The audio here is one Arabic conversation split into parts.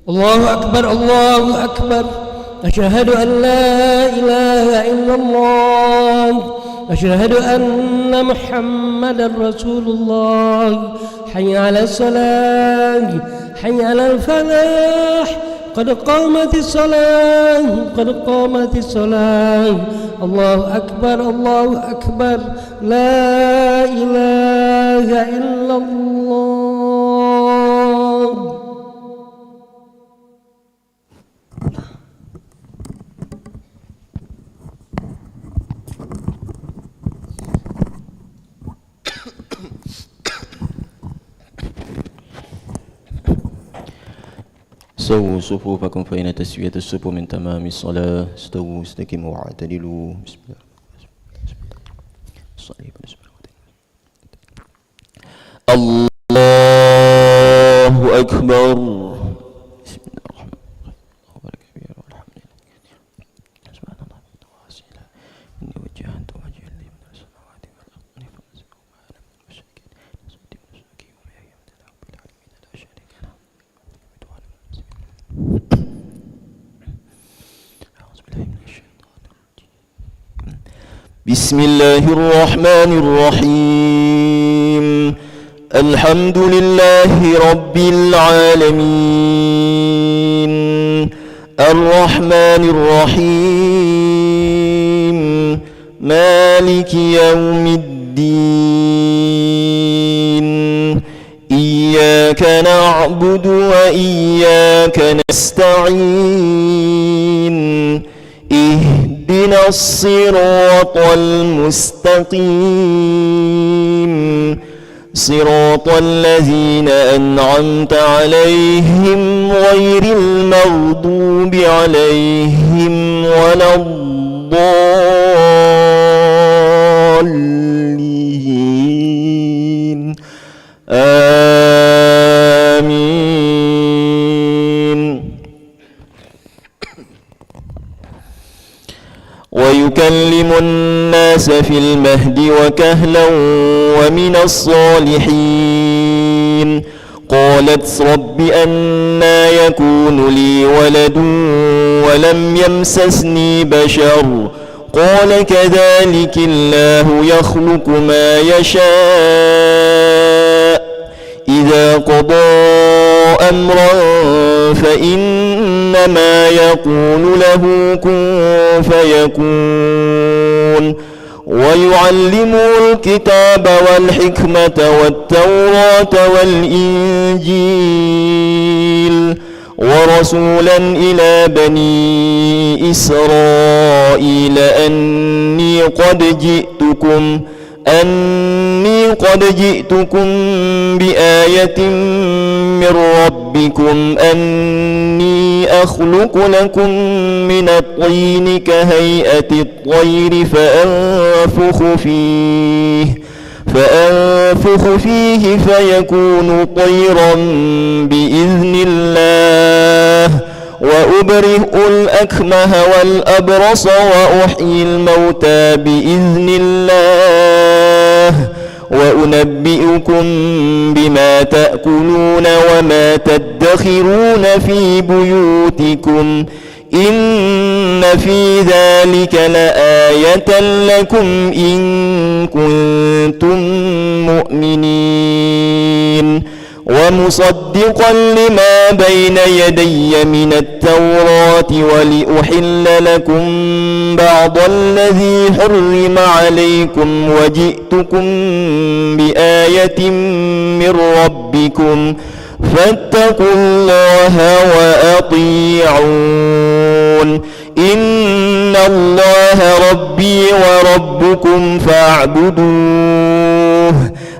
الله أكبر الله أكبر. أشهد أن لا إله إلا الله. أشهد أن محمدا رسول الله. حي على الصلاة حي على الفلاح قد قامت الصلاة قد قامت الصلاة. الله أكبر الله أكبر. لا إله إلا الله. سووا صفوفكم فإن تسوية الصفوف من تمام الصلاة. استووا استقيموا واعتدلوا. بسم الله الله أكبر. بسم الله الرحمن الرحيم. والحمد لله سبحان الله وحسبه إني وجهت وجهي لله من السماوات والأرض حنيفا وما أنا من المشركين نصرتي ونسكي ومحياي ومماتي رب العالمين لا شريك له. بسم الله الرحمن الرحيم. الحمد لله رب العالمين الرحمن الرحيم مالك يوم الدين. إياك نعبد وإياك نستعين. اهدنا الصراط المستقيم صراط الذين أنعمت عليهم غير المغضوب عليهم ولا الضالين. آمين. ويكلم الناس في المهد وكهلا ومن الصالحين. قالت رب أنى يكون لي ولد ولم يمسسني بشر قال كذلك الله يخلق ما يشاء إذا قضى أمرا فإنما يقول له كن فيكون. ويعلمه الكتاب والحكمة والتوراة والإنجيل ورسولا إلى بني إسرائيل أني قد جئتكم بآية من ربكم أني أخلق لكم من الطين كهيئة الطير فأنفخ فيه فيكون طيرا بإذن الله. وأبرئ الأكمه والأبرص وأحيي الموتى بإذن الله. وأنبئكم بما تأكلون وما تدخرون في بيوتكم إن في ذلك لآية لكم إن كنتم مؤمنين. ومصدقا لما بين يدي من التوراة ولأحل لكم بعض الذي حرم عليكم وجئتكم بآية من ربكم فاتقوا الله وأطيعون. إن الله ربي وربكم فاعبدوه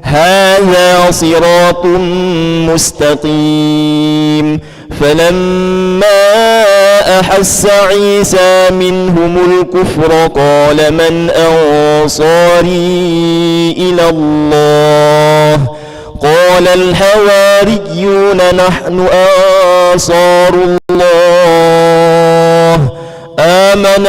هذا صراط مستقيم. فلما أحس عيسى منهم الكفر قال من أنصاري إلى الله قال الحواريون نحن أنصار الله. آمن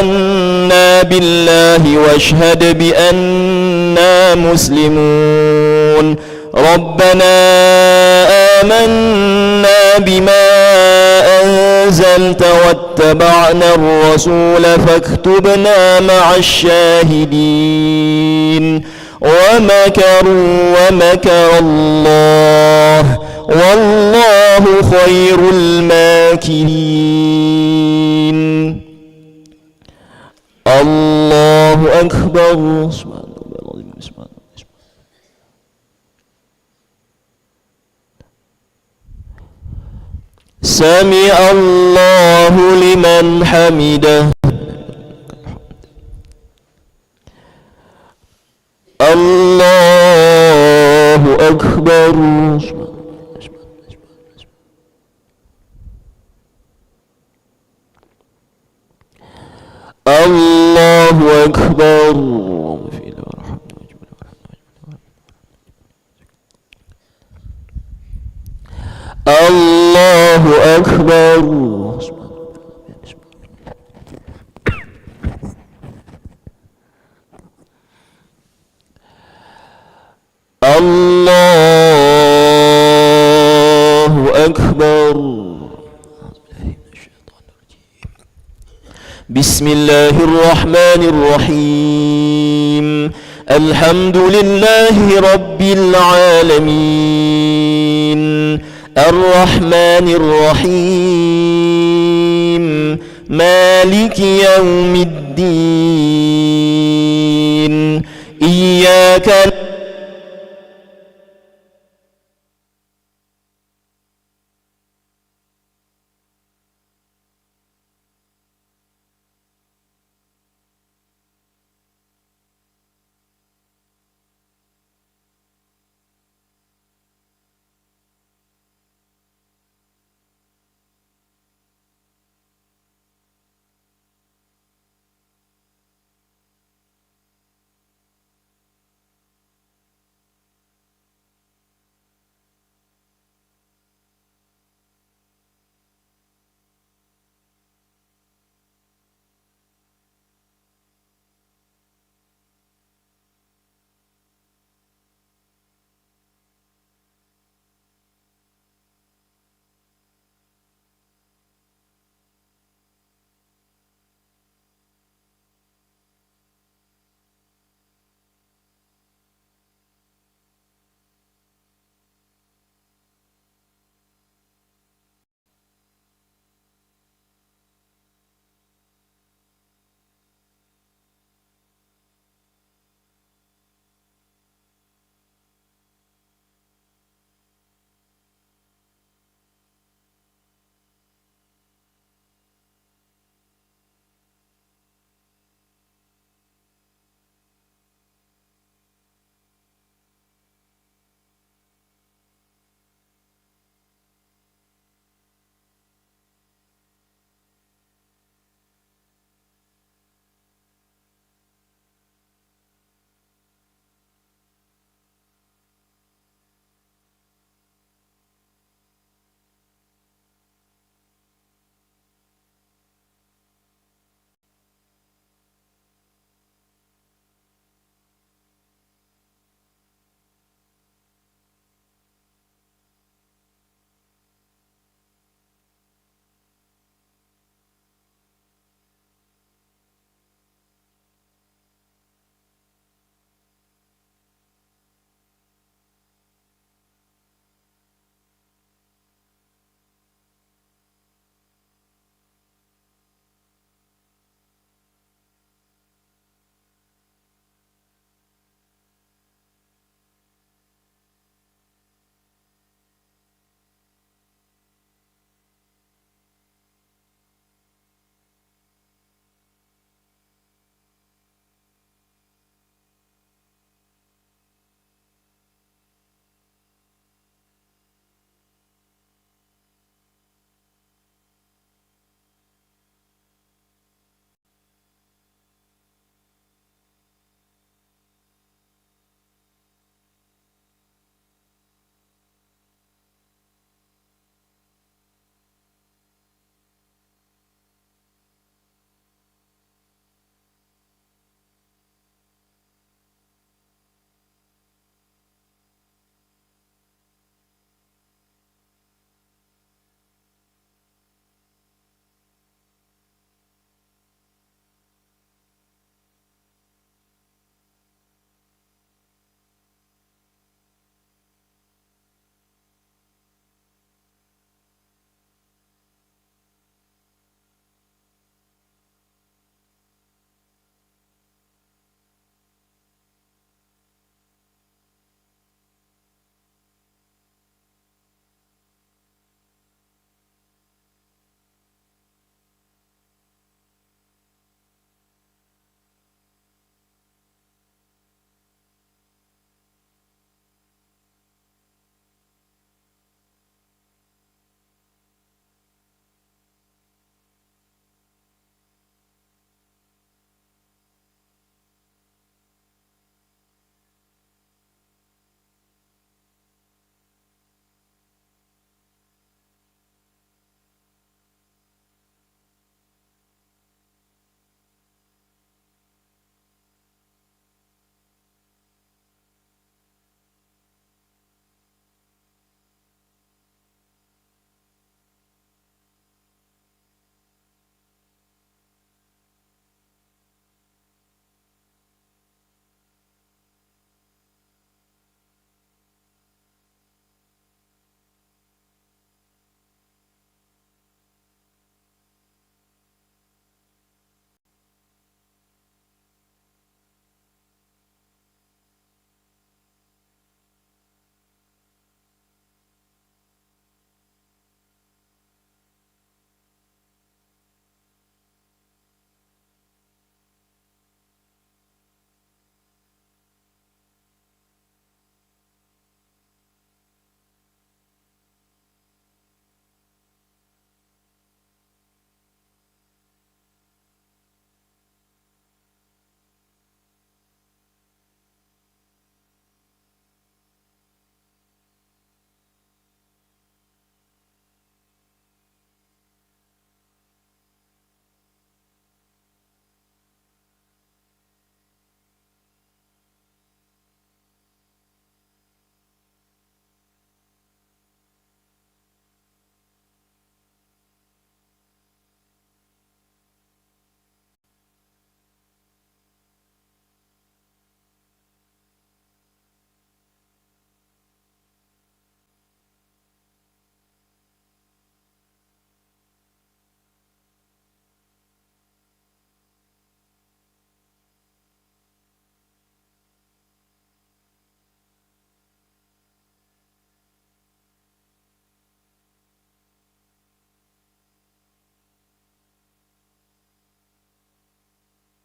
آمنا بالله واشهد بأننا مسلمون ربنا آمنا بما أنزلت واتبعنا الرسول فاكتبنا مع الشاهدين ومكروا ومكر الله والله خير الماكرين. الله أكبر. سمع الله لمن حمده. الله أكبر. الله أكبر. الله أكبر. الله أكبر. بسم الله الرحمن الرحيم الحمد لله رب العالمين الرحمن الرحيم مالك يوم الدين إياك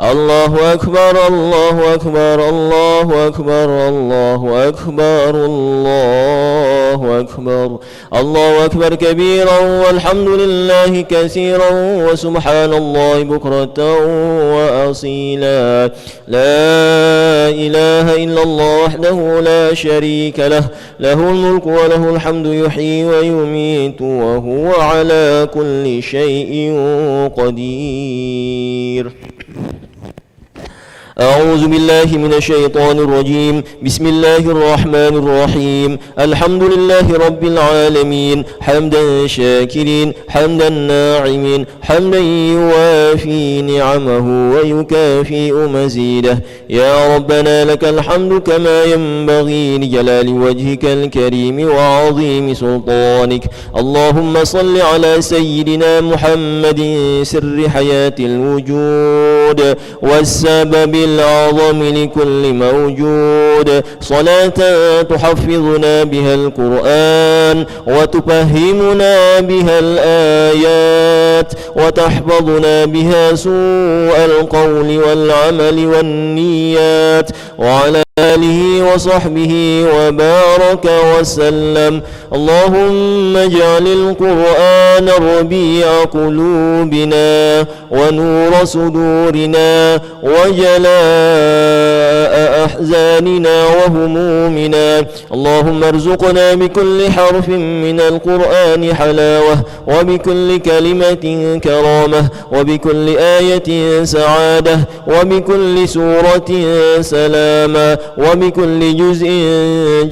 الله أكبر الله أكبر الله أكبر الله أكبر الله أكبر الله أكبر كبيرا والحمد لله كثيرا وسبحان الله بكرة وأصيلا. لا إله إلا الله وحده لا شريك له، له الملك وله الحمد يحيي ويميت وهو على كل شيء قدير. أعوذ بالله من الشيطان الرجيم. بسم الله الرحمن الرحيم. الحمد لله رب العالمين حمدا شاكرين حمدا ناعمين حمدا يوافي نعمه ويكافئ مزيده. يا ربنا لك الحمد كما ينبغي لجلال وجهك الكريم وعظيم سلطانك. اللهم صل على سيدنا محمد سر حياة الوجود والسبب الأعظم لكل موجود، صلاة تحفظنا بها القرآن وتفهمنا بها الآيات وتحفظنا بها سوء القول والعمل والنيات، وعلى آله وصحبه وبارك وسلم. اللهم اجعل القرآن ربيع قلوبنا ونور صدورنا وجلاء أحزاننا وهمومنا. اللهم ارزقنا بكل حرف من القرآن حلاوة، وبكل كلمة كرامة، وبكل آية سعادة، وبكل سورة سلاما، وبكل جزء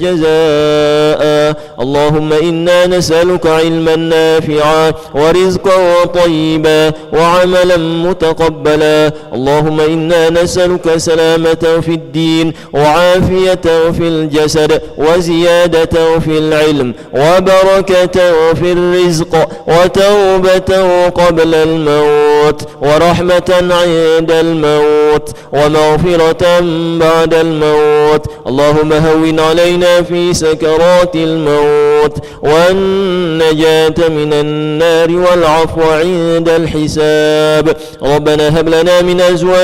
جزاء. اللهم إنا نسألك علما نافعا ورزقا طيبا وعملا متقبلا. اللهم إنا نسألك سلامة في الدين وعافية في الجسد وزيادة في العلم وبركة في الرزق وتوبة قبل الموت ورحمة عند الموت ومغفرة بعد الموت. اللهم هون علينا في سكرات الموت والنجاة من النار والعفو عند الحساب. ربنا هب لنا من أزواجنا